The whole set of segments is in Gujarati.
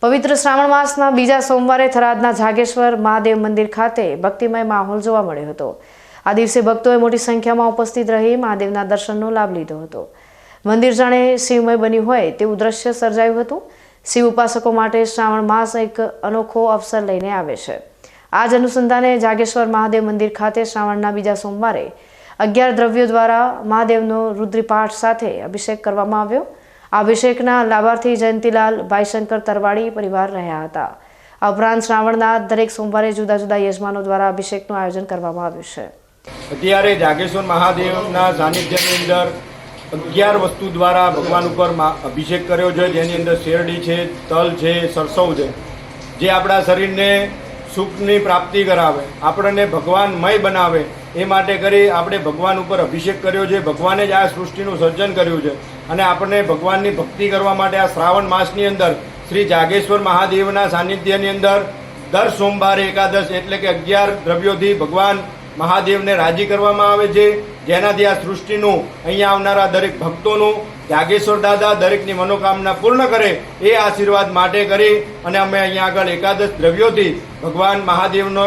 પવિત્ર શ્રાવણ માસના બીજા સોમવારે થરાદના જાગેશ્વર મહાદેવ મંદિર ખાતે ભક્તિમય માહોલ જોવા મળ્યો હતો। આ દિવસે ભક્તોએ મોટી સંખ્યામાં ઉપસ્થિત રહી મહાદેવના દર્શનનો લાભ લીધો હતો। મંદિર જાણે શિવમય બન્યું હોય તેવું દ્રશ્ય સર્જાયું હતું। શિવ ઉપાસકો માટે શ્રાવણ માસ એક અનોખો અવસર લઈને આવે છે। આ જ અનુસંધાને જાગેશ્વર મહાદેવ મંદિર ખાતે શ્રાવણના બીજા સોમવારે 11 દ્રવ્યો દ્વારા મહાદેવનો રુદ્રીપાઠ સાથે અભિષેક કરવામાં આવ્યો। આ અભિષેકના લાભાર્થી જયંતીલાલ ભાઈશંકર તરવાડી પરિવાર રહ્યા હતા। આ ઉપરાંત શ્રાવણના દરેક સોમવારે જુદા જુદા યજમાનો દ્વારા અભિષેકનું આયોજન કરવામાં આવ્યું છે। અત્યારે જાગેશ્વર મહાદેવના સાનિધ્યની અંદર 11 વસ્તુ દ્વારા ભગવાન ઉપર અભિષેક કર્યો છે, જેની અંદર શેરડી છે, તલ છે, સરસવ છે, જે આપણા શરીરને સુખની પ્રાપ્તિ કરાવે, આપણને ભગવાનમય બનાવે, એ માટે કરી આપણે ભગવાન ઉપર અભિષેક કર્યો છે। ભગવાને જ આ સૃષ્ટિનું સર્જન કર્યું છે અને આપણને ભગવાનની ભક્તિ કરવા માટે આ શ્રાવણ માસની અંદર શ્રી જાગેશ્વર મહાદેવના સાનિધ્યની અંદર દર સોમવારે એકાદશ એટલે કે 11 દ્રવ્યોથી ભગવાન મહાદેવને રાજી કરવામાં આવે છે, જેનાથી આ સૃષ્ટિનું અહીંયા આવનારા દરેક ભક્તોનું જાગેશ્વર દાદા દરેકની મનોકામના પૂર્ણ કરે એ આશીર્વાદ માટે કરી અને અમે અહીંયા આગળ એકાદશ દ્રવ્યોથી ભગવાન મહાદેવનો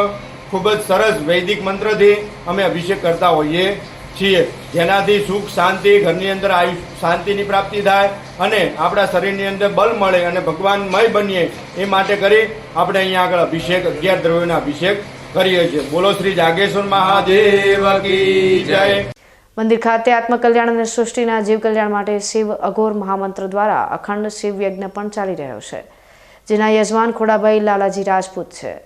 ખૂબ જ સરસ વૈદિક મંત્રથી અમે અભિષેક કરતા હોઈએ છીએ, જેનાથી સુખ શાંતિ ઘરની અંદર શાંતિની પ્રાપ્તિ થાય અને આપણા શરીરની અંદર બળ મળે અને ભગવાનમય બનીએ એ માટે કરી આપણે અહીંયા આગળ અભિષેક 11 દ્રવ્યોના અભિષેક કરીએ છીએ। બોલો શ્રી જાગેશ્વર મહાદેવ કી જય। મંદિર ખાતે આત્મકલ્યાણ અને સૃષ્ટિના જીવ કલ્યાણ માટે શિવ અઘોર મહામંત્ર દ્વારા અખંડ શિવ યજ્ઞ પણ ચાલી રહ્યો છે, જેના યજમાન ખોડાભાઈ લાલાજી રાજપૂત છે।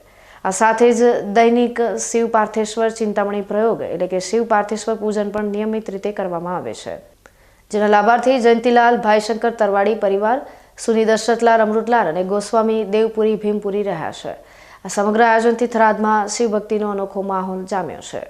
આ સાથે જ દૈનિક શિવ પાર્થેશ્વર ચિંતામણી પ્રયોગ એટલે કે શિવ પાર્થેશ્વર પૂજન પણ નિયમિત રીતે કરવામાં આવે છે, જેના લાભાર્થી જયંતીલાલ ભાઈશંકર તરવાડી પરિવાર, સુની દશરથલાલ અમૃતલાલ અને ગોસ્વામી દેવપુરી ભીમપુરી રહ્યા છે। આ સમગ્ર આયોજનથી થરાદમાં શિવ ભક્તિનો અનોખો માહોલ જામ્યો છે।